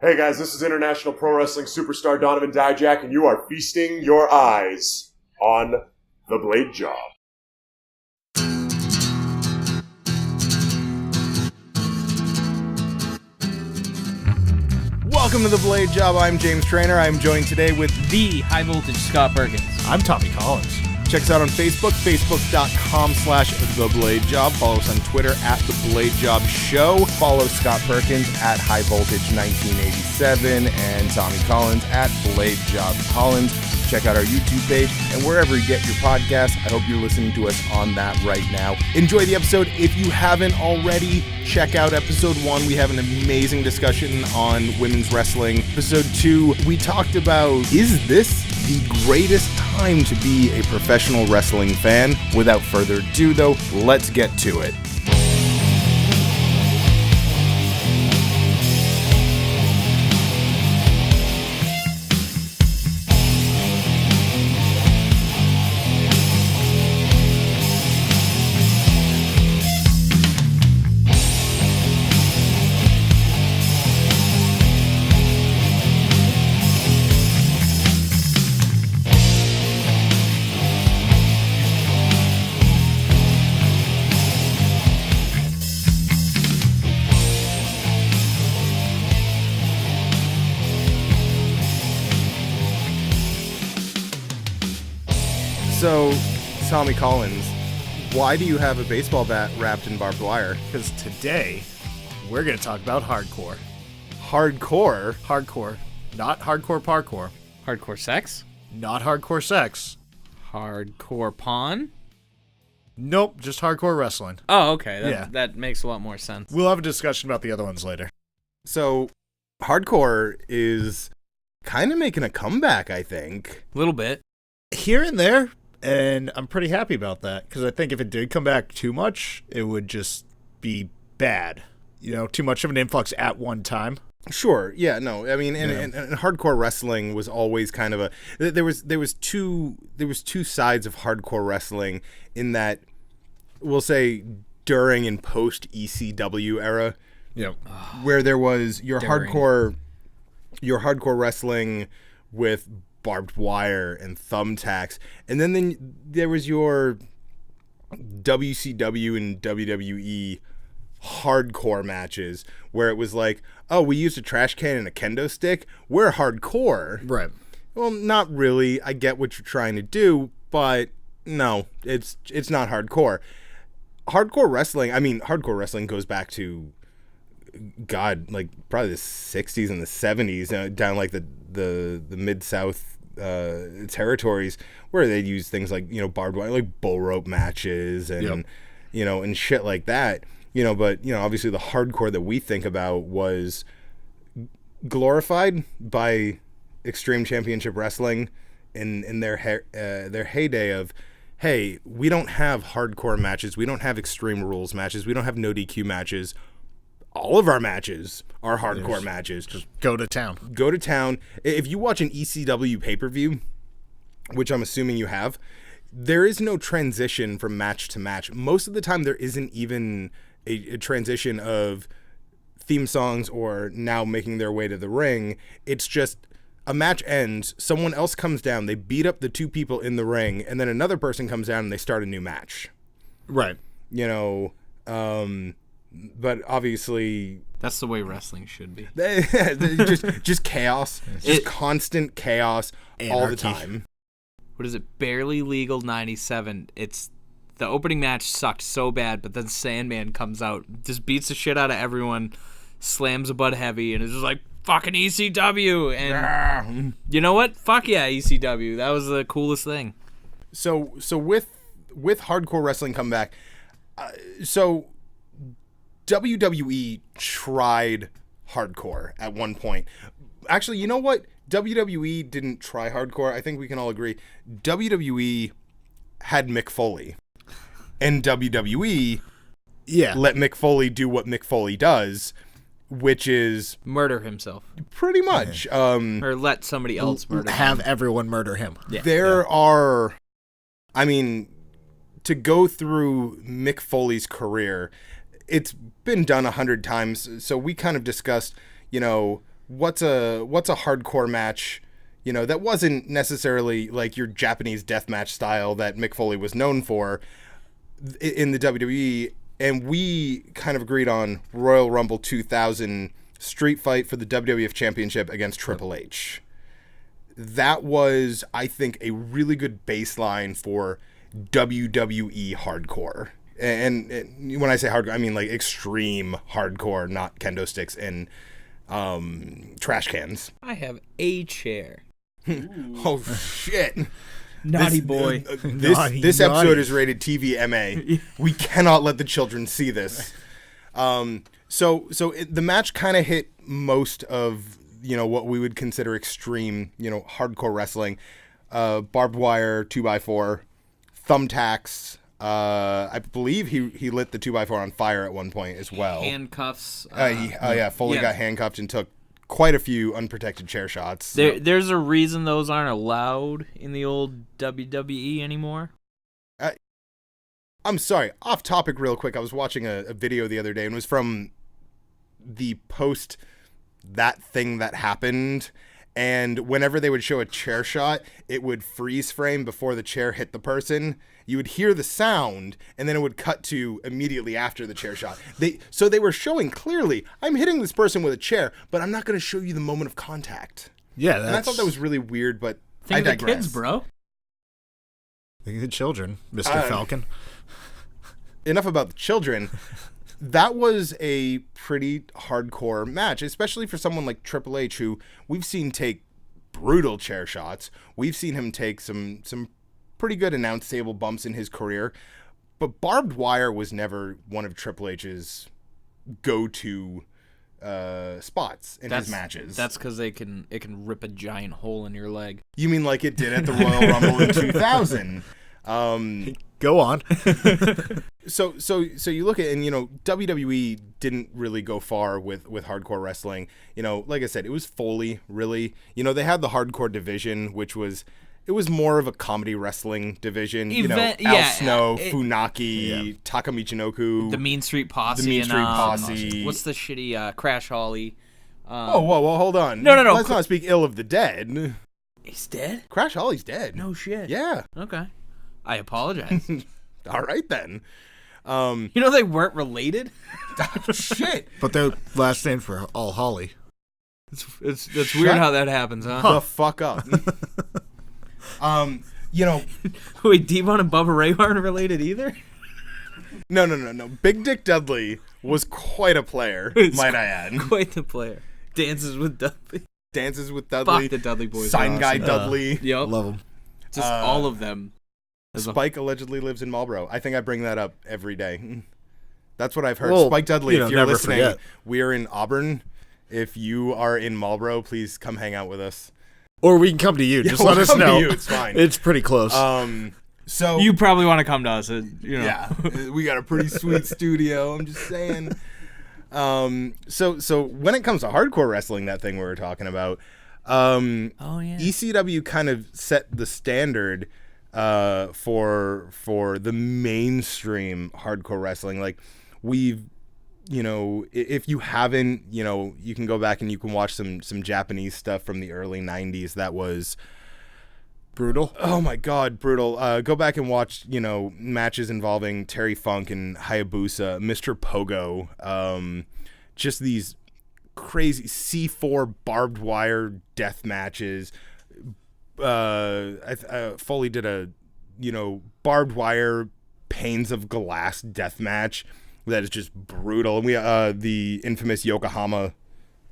Hey guys, this is International Pro Wrestling Superstar Donovan Dijak, and you are feasting your eyes on The Blade Job. Welcome to The Blade Job. I'm James Trainer. I'm joined today with the high voltage Scott Perkins. I'm Tommy Collins. Check us out on Facebook, facebook.com/TheBladeJob. Follow us on Twitter @TheBladeJobShow. Follow Scott Perkins @HighVoltage1987 and Tommy Collins @BladeJobCollins. Check out our YouTube page and wherever you get your podcasts. I hope you're listening to us on that right now. Enjoy the episode. If you haven't already, check out episode 1. We have an amazing discussion on women's wrestling. Episode 2, we talked about, is this the greatest time to be a professional wrestling fan? Without further ado, though, let's get to it. So, Tommy Collins, why do you have a baseball bat wrapped in barbed wire? Because today, we're going to talk about hardcore. Hardcore? Hardcore. Not hardcore parkour. Hardcore sex? Not hardcore sex. Hardcore pawn? Nope, just hardcore wrestling. Oh, okay. That makes a lot more sense. We'll have a discussion about the other ones later. So, hardcore is kind of making a comeback, I think. A little bit. Here and there, and I'm pretty happy about that, because I think if it did come back too much, it would just be bad. You know, too much of an influx at one time. Sure. Yeah. No. I mean, and hardcore wrestling was always kind of a. There was two sides of hardcore wrestling in that, we'll say, during and post ECW era. Yeah. Where there was your hardcore wrestling with barbed wire and thumbtacks, and then there was your WCW and WWE hardcore matches where it was like, oh, we used a trash can and a kendo stick, we're hardcore. Right. Well, not really. I get what you're trying to do, but no, it's not hardcore. Hardcore wrestling goes back to, God, like probably the 60s and the 70s, down like the Mid-South territories, where they'd use things like, barbed wire, like bull rope matches and, and shit like that. But, obviously the hardcore that we think about was glorified by Extreme Championship Wrestling in their heyday of, hey, we don't have hardcore matches, we don't have Extreme Rules matches, we don't have no DQ matches. All of our matches are hardcore matches. Just go to town. Go to town. If you watch an ECW pay-per-view, which I'm assuming you have, there is no transition from match to match. Most of the time, there isn't even a transition of theme songs or now making their way to the ring. It's just a match ends, someone else comes down, they beat up the two people in the ring, and then another person comes down and they start a new match. Right. But obviously, that's the way wrestling should be. just chaos, just constant chaos. Anarchy. All the time. What is it? Barely Legal 97. It's the opening match sucked so bad, but then Sandman comes out, just beats the shit out of everyone, slams a butt heavy, and is just like, fucking ECW. And you know what? Fuck yeah, ECW. That was the coolest thing. So with hardcore wrestling comeback, WWE tried hardcore at one point. Actually, you know what? WWE didn't try hardcore. I think we can all agree. WWE had Mick Foley. And WWE let Mick Foley do what Mick Foley does, which is murder himself. Pretty much. Or let somebody else murder him. Have everyone murder him. Yeah. There are, to go through Mick Foley's career, it's been done 100 times. So we kind of discussed, what's a hardcore match, that wasn't necessarily like your Japanese deathmatch style that Mick Foley was known for in the WWE, and we kind of agreed on Royal Rumble 2000 street fight for the WWF Championship against Triple H. That was, I think, a really good baseline for WWE hardcore. And when I say hardcore, I mean like extreme hardcore, not kendo sticks and trash cans. I have a chair. Oh, shit. Naughty boy. This episode is rated TVMA. We cannot let the children see this. The match kind of hit most of what we would consider extreme, hardcore wrestling. Barbed wire, 2x4, thumbtacks. I believe he lit the 2x4 on fire at one point as well. Handcuffs. Foley got handcuffed and took quite a few unprotected chair shots. There's a reason those aren't allowed in the old WWE anymore. I'm sorry, off topic real quick. I was watching a video the other day, and it was from the post that thing that happened, and whenever they would show a chair shot, it would freeze frame before the chair hit the person. You would hear the sound, and then it would cut to immediately after the chair shot. They were showing clearly, I'm hitting this person with a chair, but I'm not going to show you the moment of contact. Yeah, and I thought that was really weird, but Think I of the digress. kids, bro. Think of the children, Mr. Falcon. Enough about the children. That was a pretty hardcore match, especially for someone like Triple H, who we've seen take brutal chair shots. We've seen him take some pretty good announce table bumps in his career, but barbed wire was never one of Triple H's go-to spots in his matches. That's because it can rip a giant hole in your leg. You mean like it did at the Royal Rumble in 2000? Go on. So you look at, and WWE didn't really go far with hardcore wrestling. Like I said, it was Foley, really. They had the hardcore division, which was more of a comedy wrestling division. Al Snow, Funaki, Taka Michinoku, the Mean Street Posse. What's the shitty Crash Holly? Whoa, hold on. No. Let's not speak ill of the dead. He's dead? Crash Holly's dead. No shit. Yeah. Okay. I apologize. All right, then. They weren't related? Shit. But their last names were all Holly. It's weird how that happens, huh? The fuck up. Wait, Devon and Bubba Ray aren't related either? No. Big Dick Dudley was quite a player, might I add. Quite the player. Dances with Dudley. Fuck the Dudley boys. Sign Guy Dudley. Yep. Love them. Just all of them. Spike allegedly lives in Marlboro. I think I bring that up every day. That's what I've heard. Well, Spike Dudley, if you're never listening, forget. we are in Auburn. If you are in Marlboro, please come hang out with us. Or we can come to you. Just we'll let us come to know. you. It's fine. It's pretty close. So you probably want to come to us. Yeah, we got a pretty sweet studio. I'm just saying. So when it comes to hardcore wrestling, that thing we were talking about, ECW kind of set the standard for the mainstream hardcore wrestling. Like we've, if you haven't, you can go back and you can watch some Japanese stuff from the early 90s that was brutal. Oh my God, brutal. Go back and watch, matches involving Terry Funk and Hayabusa, Mr. Pogo, just these crazy C4 barbed wire death matches. Foley did a, barbed wire panes of glass death match that is just brutal. And we, the infamous Yokohama,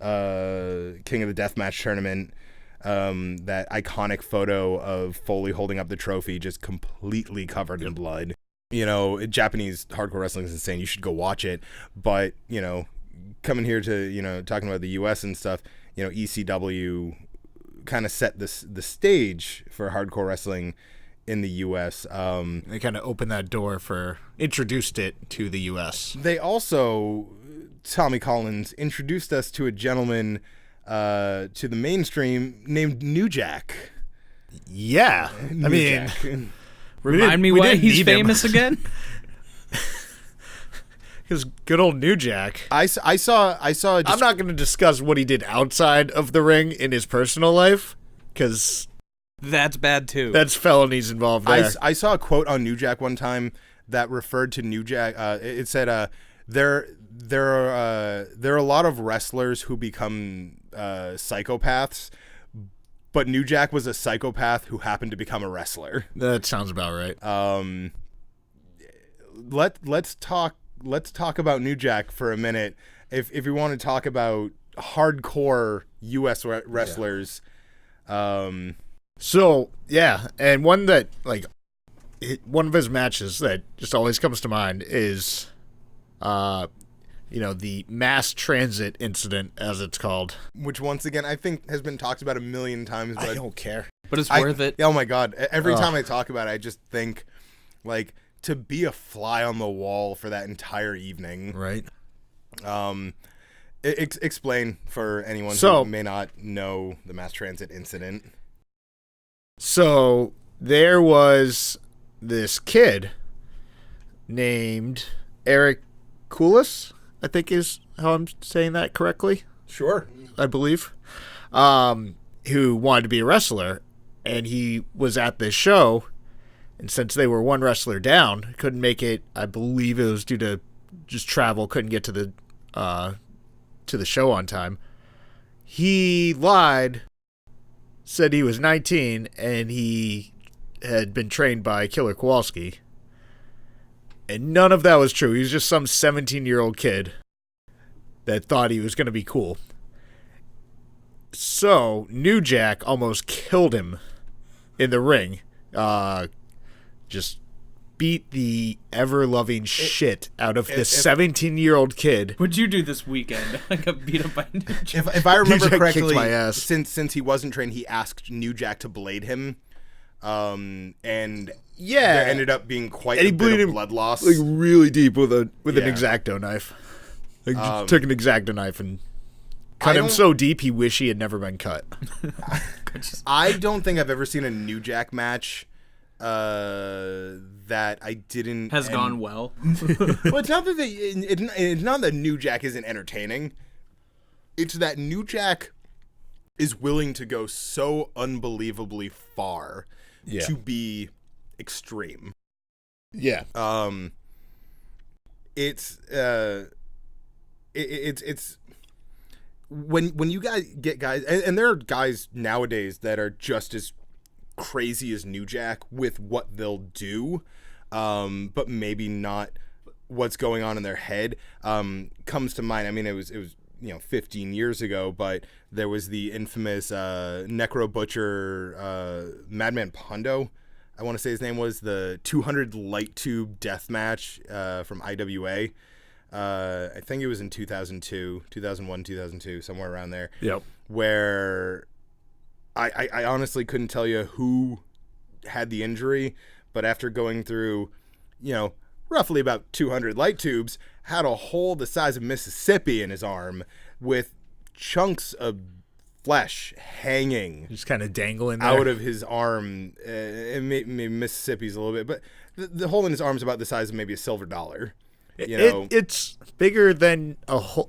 King of the Deathmatch tournament, that iconic photo of Foley holding up the trophy, just completely covered in blood. Japanese hardcore wrestling is insane. You should go watch it. But, coming here to, talking about the US and stuff, ECW kind of set the stage for hardcore wrestling in the US. They kind of opened that door introduced it to the US. They also, Tommy Collins, introduced us to a gentleman to the mainstream named New Jack. Yeah. Remind me why he's famous again? Because good old New Jack. I saw. I'm not going to discuss what he did outside of the ring in his personal life, because That's bad too. that's felonies involved there. I saw a quote on New Jack one time that referred to New Jack. It said, there are a lot of wrestlers who become psychopaths, but New Jack was a psychopath who happened to become a wrestler. That sounds about right. Let's talk about New Jack for a minute. If you want to talk about hardcore U.S. wrestlers. So, yeah, and one that, like, one of his matches that just always comes to mind is, the mass transit incident, as it's called. Which, once again, I think has been talked about a million times. But I don't care. But it's worth it. Oh, my God. Every time I talk about it, I just think, like, to be a fly on the wall for that entire evening. Right. Explain for anyone who may not know the mass transit incident. So there was this kid named Eric Koulis, I think is how I'm saying that correctly. Sure. I believe, who wanted to be a wrestler, and he was at this show, and since they were one wrestler down, couldn't make it. I believe it was due to just travel, couldn't get to the show on time. He lied, said he was 19, and he had been trained by Killer Kowalski. And none of that was true. He was just some 17-year-old kid that thought he was going to be cool. So, New Jack almost killed him in the ring. Just beat the ever-loving shit out of this 17-year-old kid. What'd you do this weekend? I got beat up by New Jack. If I remember New Jack correctly, kicked my ass. since he wasn't trained, he asked New Jack to blade him, and Yeah. there ended up being quite And a he bit bleeded of him, blood loss. like really deep with an Yeah. X-Acto knife. Like, just took an X-Acto knife and cut I him don't- so deep he wished he had never been cut. I don't think I've ever seen a New Jack match that I didn't Has gone well. Well, it's not that it's not that New Jack isn't entertaining. It's that New Jack is willing to go so unbelievably far to be extreme. Yeah. It's when you guys get guys, and there are guys nowadays that are just as crazy as New Jack with what they'll do, but maybe not what's going on in their head. Comes to mind. I mean, it was 15 years ago, but there was the infamous Necro Butcher Madman Pondo. I want to say his name was the 200 light tube death match from IWA. I think it was in 2002, 2001, 2002, somewhere around there. Yep. Where I honestly couldn't tell you who had the injury, but after going through, roughly about 200 light tubes, had a hole the size of Mississippi in his arm with chunks of flesh hanging Just kind of dangling there. out of his arm. Maybe Mississippi's a little bit, but the hole in his arm is about the size of maybe a silver dollar. It's bigger than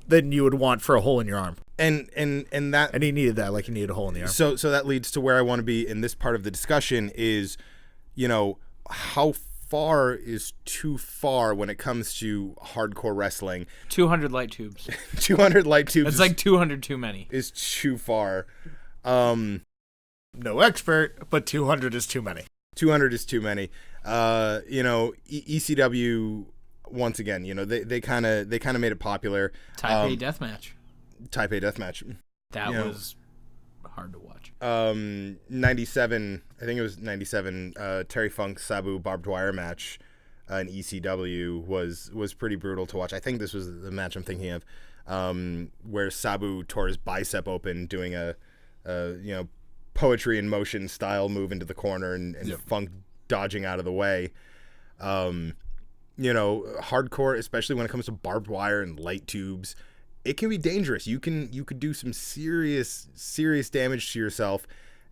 than you would want for a hole in your arm. And that, And he needed that, like he needed a hole in the arm. so that leads to where I want to be in this part of the discussion is, how far is too far when it comes to hardcore wrestling. 200 light tubes. 200 light tubes It's like 200 too many. is too far. No expert, but 200 is too many. 200 is too many. ECW, once again, they kind of made it popular. Taipei Deathmatch. Taipei Deathmatch. That was hard to watch. 97, I think it was 97, Terry Funk Sabu barbed wire match in ECW was pretty brutal to watch. I think this was the match I'm thinking of, where Sabu tore his bicep open doing a poetry in motion style move into the corner and Funk dodging out of the way. Hardcore, especially when it comes to barbed wire and light tubes, it can be dangerous. You could do some serious damage to yourself,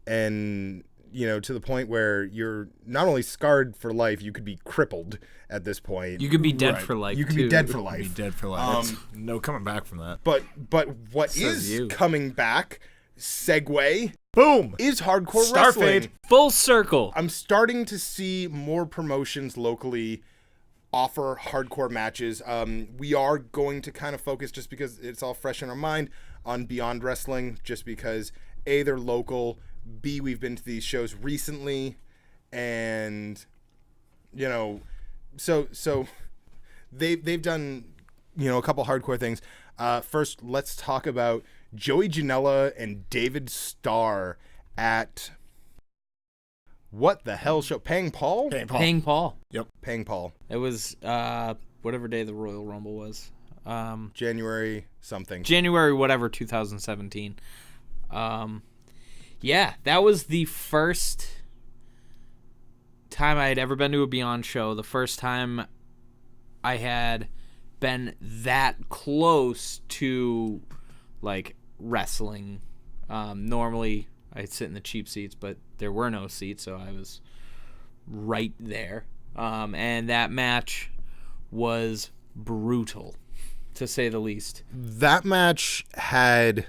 and to the point where you're not only scarred for life, you could be crippled at this point. You could be dead for life. You could too. be dead for life. Be dead for life. No coming back from that. But what Says is you. coming back, segue, Boom. is hardcore Starfade. wrestling. Full circle. I'm starting to see more promotions locally offer hardcore matches. We are going to kind of focus, just because it's all fresh in our mind, on Beyond Wrestling, just because A, they're local, B, we've been to these shows recently, and so they've done a couple hardcore things. First, let's talk about Joey Janela and David Starr at what the hell show? Pang Paul? Paying Paul. Yep. Pang Paul. It was whatever day the Royal Rumble was. January something. January whatever 2017. Yeah, that was the first time I had ever been to a Beyond show. The first time I had been that close to like wrestling. Normally I'd sit in the cheap seats, but there were no seats, so I was right there. And that match was brutal, to say the least. That match had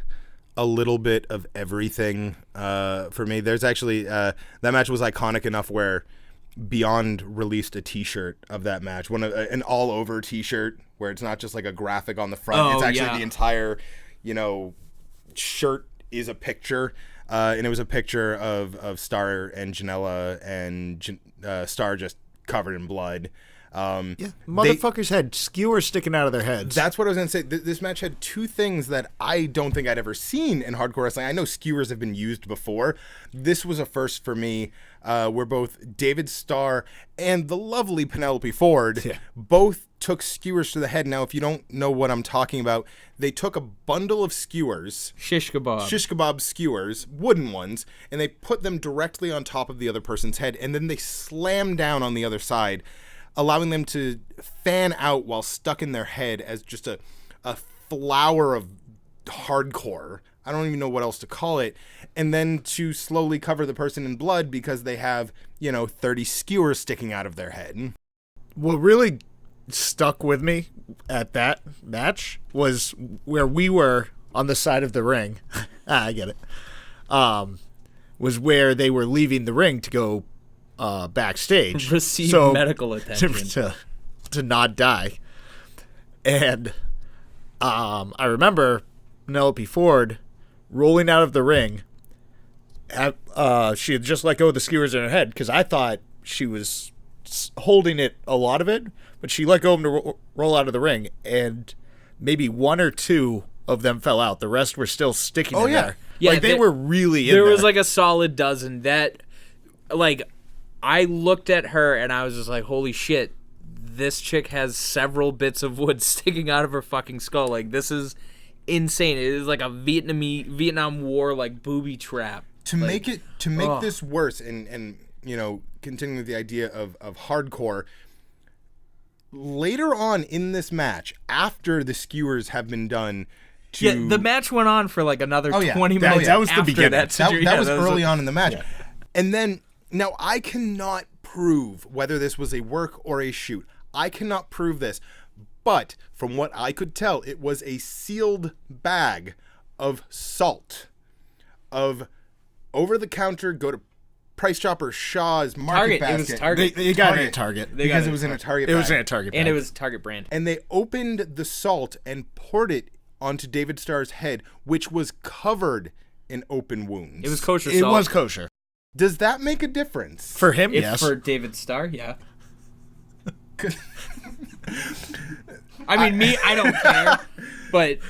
a little bit of everything for me. There's actually that match was iconic enough where Beyond released a T-shirt of that match, an all-over T-shirt where it's not just like a graphic on the front. It's actually the entire, shirt is a picture, and it was a picture of Starr and Janela, and Starr just covered in blood. Motherfuckers had skewers sticking out of their heads. That's what I was going to say. This match had two things that I don't think I'd ever seen in hardcore wrestling. I know skewers have been used before. This was a first for me, where both David Starr and the lovely Penelope Ford both took skewers to the head. Now, if you don't know what I'm talking about, they took a bundle of skewers, shish kebab skewers, wooden ones, and they put them directly on top of the other person's head, and then they slammed down on the other side, allowing them to fan out while stuck in their head as just a flower of hardcore. I don't even know what else to call it. And then to slowly cover the person in blood because they have, 30 skewers sticking out of their head. What really stuck with me at that match was where we were on the side of the ring. I get it. Was where they were leaving the ring to go backstage, receive medical attention to not die. And I remember Penelope Ford rolling out of the ring. She had just let go of the skewers in her head because I thought she was holding a lot of it, but she let go of them to roll out of the ring, and maybe one or two of them fell out. The rest were still sticking in there. Yeah, they were really in there. There was like a solid dozen that, like, I looked at her and I was just like, holy shit, this chick has several bits of wood sticking out of her fucking skull. Like, this is insane. It is like a Vietnam War, like, booby trap. To make this worse, and continuing with the idea of hardcore, later on in this match, after the skewers have been done, the match went on for like another 20 minutes. That was the beginning. That was early on in the match. Yeah. And then, now I cannot prove whether this was a work or a shoot. I cannot prove this. But from what I could tell, it was a sealed bag of salt, of over-the-counter, go to Price Chopper, Shaw's, Market Basket. It was Target. They got it at Target. Because it was in a Target bag. It was in a Target bag. And it was Target brand. And they opened the salt and poured it onto David Starr's head, which was covered in open wounds. It was kosher salt. It was kosher. Does that make a difference? For him, yes. For David Starr, yeah. I mean, I don't care. But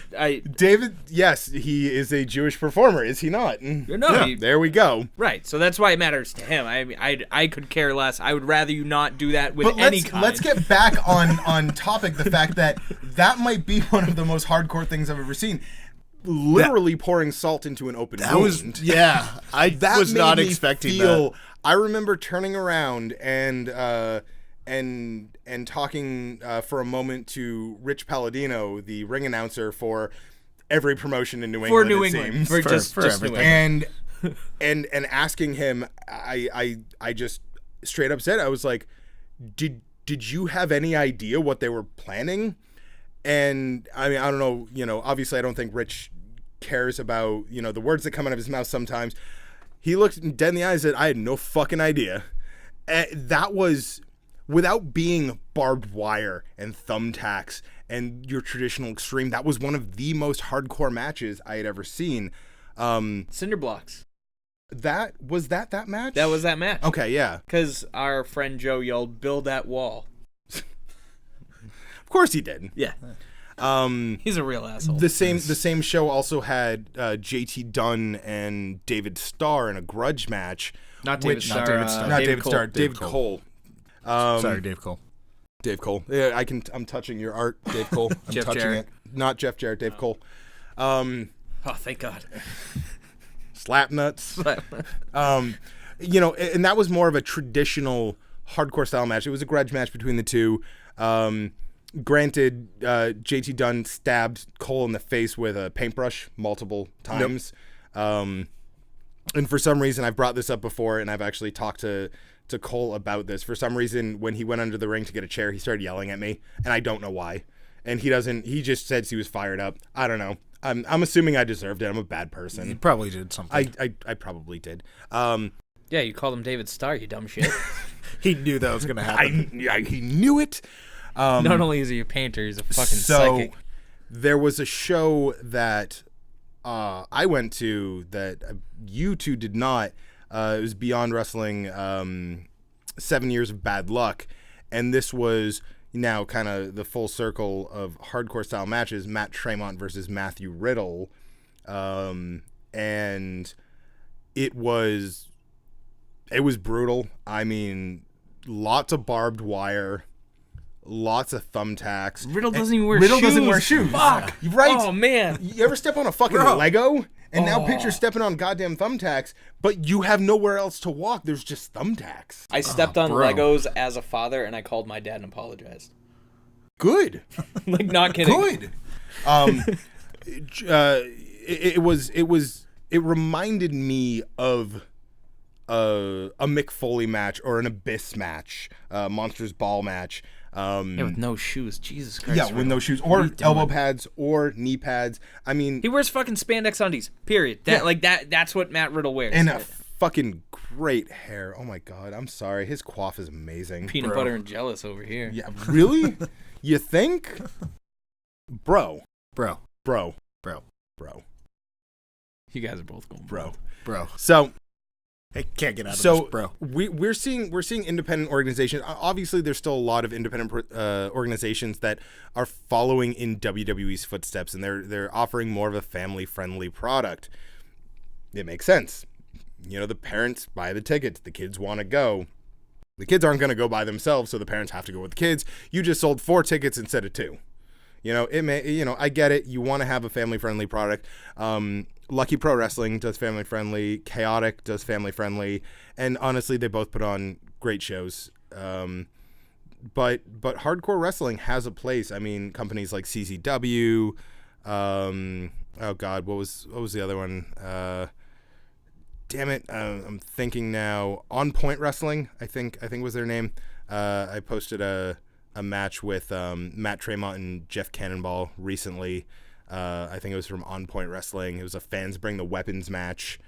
David, yes, he is a Jewish performer, is he not? No, there we go. Right, so that's why it matters to him. I mean, I could care less. I would rather you not do that with any kind. Let's get back on topic. The fact that might be one of the most hardcore things I've ever seen. Literally pouring salt into an open wound. I was not expecting that. I remember turning around and talking for a moment to Rich Palladino, the ring announcer for every promotion in New England. For New England. For just New England. And and asking him, I just straight up said, I was like, did you have any idea what they were planning? And I mean, I don't know, obviously I don't think Rich cares about, the words that come out of his mouth sometimes. He looked dead in the eyes and said, I had no fucking idea. And that was, without being barbed wire and thumbtacks and your traditional extreme, that was one of the most hardcore matches I had ever seen. Cinder blocks. That was that match? That was that match. Okay, yeah. Because our friend Joe yelled, "Build that wall." Of course he did. Yeah. He's a real asshole. The same show also had JT Dunn and David Starr in a grudge match. Not David Starr. David Cole. Sorry, Dave Cole. Dave Cole. Yeah, I'm touching your art, Dave Cole. I'm Jeff touching Jarrett. it. Not Jeff Jarrett, Dave Cole. Oh, thank God. Slap nuts. And that was more of a traditional hardcore style match. It was a grudge match between the two. Granted, JT Dunn stabbed Cole in the face with a paintbrush multiple times. Yep. And for some reason, I've brought this up before, and I've actually talked to Cole about this. For some reason, when he went under the ring to get a chair, he started yelling at me, and I don't know why. And he just says he was fired up. I don't know. I'm assuming I deserved it. I'm a bad person. You probably did something. I probably did. Yeah, you called him David Starr, you dumb shit. He knew that was going to happen. He knew it. Not only is he a painter, he's a fucking psychic. There was a show that I went to that you two did not. It was Beyond Wrestling 7 Years of Bad Luck. And this was now kind of the full circle of hardcore style matches, Matt Tremont versus Matthew Riddle. And it was brutal. I mean, lots of barbed wire, lots of thumbtacks. Riddle doesn't even wear Riddle shoes. doesn't wear shoes. Fuck. Right? Oh, man. You ever step on a fucking Lego? And now picture stepping on goddamn thumbtacks, but you have nowhere else to walk. There's just thumbtacks. I stepped on Legos as a father, and I called my dad and apologized. Good. Like, not kidding. Good. It reminded me of a Mick Foley match or an Abyss match, Monsters Ball match. Yeah, with no shoes. Jesus Christ. Yeah, with no shoes or elbow pads or knee pads. I mean, he wears fucking spandex undies. Period. That's what Matt Riddle wears. And a fucking great hair. Oh my God, I'm sorry. His coif is amazing. Peanut butter and jealous over here. Yeah, really? You think? Bro. Bro. You guys are both going bro. So I can't get out of this, bro. We're seeing independent organizations. Obviously, there's still a lot of independent organizations that are following in WWE's footsteps, and they're offering more of a family-friendly product. It makes sense. The parents buy the tickets. The kids want to go. The kids aren't going to go by themselves, so the parents have to go with the kids. You just sold 4 tickets instead of 2. I get it. You want to have a family-friendly product. Lucky Pro Wrestling does family-friendly. Chaotic does family-friendly. And honestly, they both put on great shows. But hardcore wrestling has a place. I mean, companies like CZW. Oh God, what was the other one? Damn it, I'm thinking now. On Point Wrestling, I think was their name. I posted a match with Matt Tremont and Jeff Cannonball recently. I think it was from On Point Wrestling. It was a fans bring the weapons match,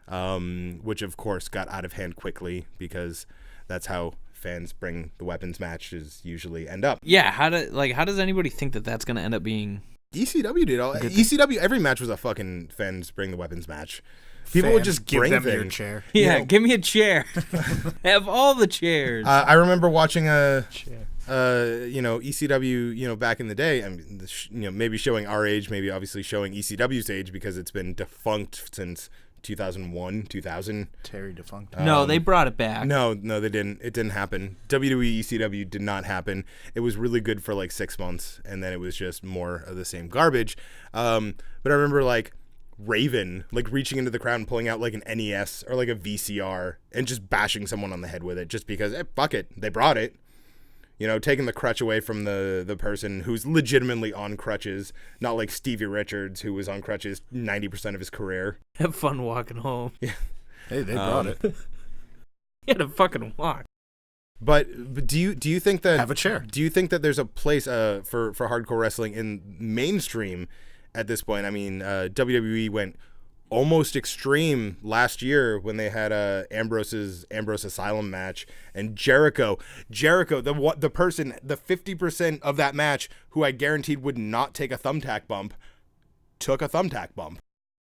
which of course got out of hand quickly because that's how fans bring the weapons matches usually end up. Yeah, how does anybody think that that's going to end up being? ECW did all. ECW, every match was a fucking fans bring the weepons match. People would just give bring them things. your chair. Yeah, give me a chair. Have all the chairs. I remember watching ECW, back in the day. I mean, maybe showing our age, maybe obviously showing ECW's age because it's been defunct since 2001, 2000. Terry defunct. No, they brought it back. No, they didn't. It didn't happen. WWE ECW did not happen. It was really good for like 6 months, and then it was just more of the same garbage. But I remember like Raven reaching into the crowd and pulling out like an NES or like a VCR and just bashing someone on the head with it just because fuck it, they brought it. You know, taking the crutch away from the person who's legitimately on crutches, not like Stevie Richards, who was on crutches 90% of his career. Have fun walking home. Yeah. Hey, they brought it. He had to fucking walk. But do you think that Have a chair. Do you think that there's a place for hardcore wrestling in mainstream at this point? I mean, WWE went almost extreme last year when they had Ambrose Asylum match, and Jericho, the person, the 50% of that match who I guaranteed would not take a thumbtack bump, took a thumbtack bump.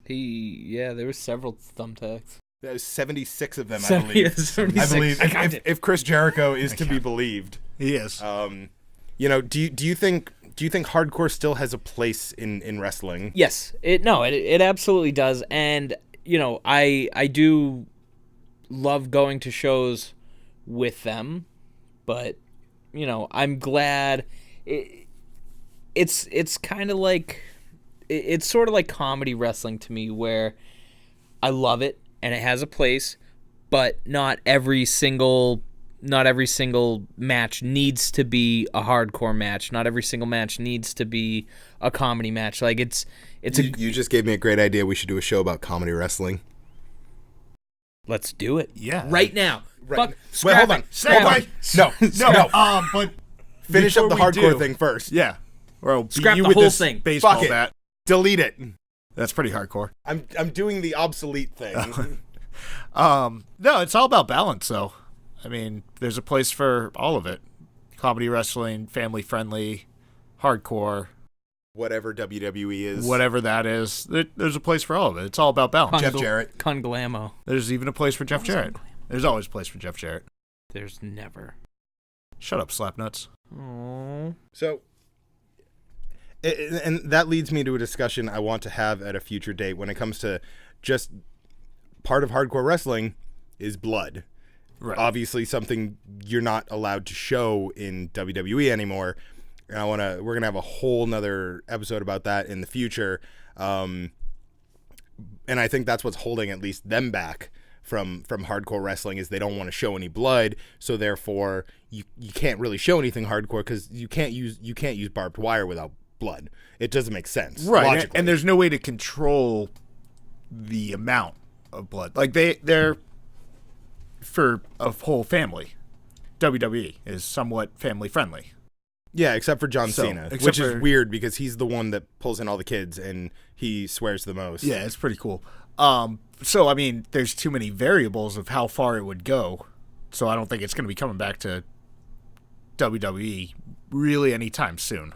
There were several thumbtacks. There was 76 of them, I believe. 76. I believe if Chris Jericho is to be believed. He is. You know, do you think hardcore still has a place in wrestling? Yes, it absolutely does, and you know, I do love going to shows with them, but you know, I'm glad it's kind of like it's sort of like comedy wrestling to me, where I love it and it has a place, but not every single match needs to be a hardcore match. Not every single match needs to be a comedy match. Like You just gave me a great idea. We should do a show about comedy wrestling. Let's do it. Yeah. Right now. Right. Fuck, Wait, hold on. No. But Finish up the before we hardcore do- thing first. Yeah. Or I'll beat Scrap you the with whole this thing. baseball Fuck it. bat. Delete it. That's pretty hardcore. I'm doing the obsolete thing. No, it's all about balance, though. I mean, there's a place for all of it. Comedy wrestling, family friendly, hardcore, Whatever WWE is. whatever that is. There's a place for all of it. It's all about balance. Jeff Jarrett. Conglamo. There's even a place for Jeff Jarrett. There's always a place for Jeff Jarrett. There's never. Shut up, Slapnuts. Oh. So, and that leads me to a discussion I want to have at a future date when it comes to just part of hardcore wrestling is blood. Right. Obviously something you're not allowed to show in WWE anymore. And we're gonna have a whole nother episode about that in the future. And I think that's what's holding at least them back from hardcore wrestling, is they don't want to show any blood, so therefore you can't really show anything hardcore because you can't use barbed wire without blood. It doesn't make sense. Right. Logically. And there's no way to control the amount of blood. Like they're for a whole family. WWE is somewhat family friendly. Yeah, except for John Cena, which is for- weird because he's the one that pulls in all the kids and he swears the most. Yeah, it's pretty cool. So I mean, there's too many variables of how far it would go. So I don't think it's going to be coming back to WWE really anytime soon.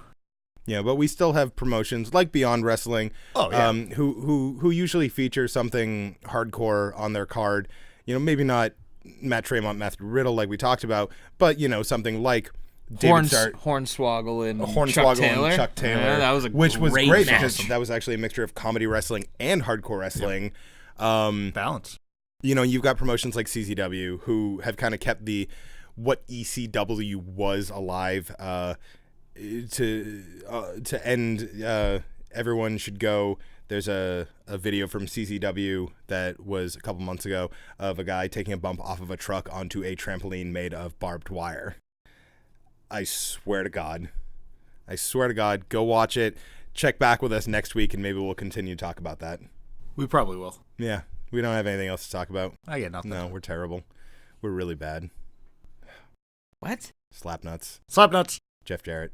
Yeah, but we still have promotions like Beyond Wrestling, Oh, yeah. who usually feature something hardcore on their card. You know, maybe not Matt Tremont, Matthew Riddle like we talked about, but you know, something like Hornswoggle and Chuck Taylor. and Chuck Taylor, Yeah, that was which was great great match. because that was actually a mixture of comedy wrestling and hardcore wrestling. Balance. You know, you've got promotions like CZW who have kind of kept what ECW was alive. To end, everyone should go. There's a video from CZW that was a couple months ago of a guy taking a bump off of a truck onto a trampoline made of barbed wire. I swear to God, go watch it. Check back with us next week and maybe we'll continue to talk about that. We probably will. Yeah, we don't have anything else to talk about. I get nothing. No, we're terrible. We're really bad. What? Slapnuts. Slapnuts. Jeff Jarrett.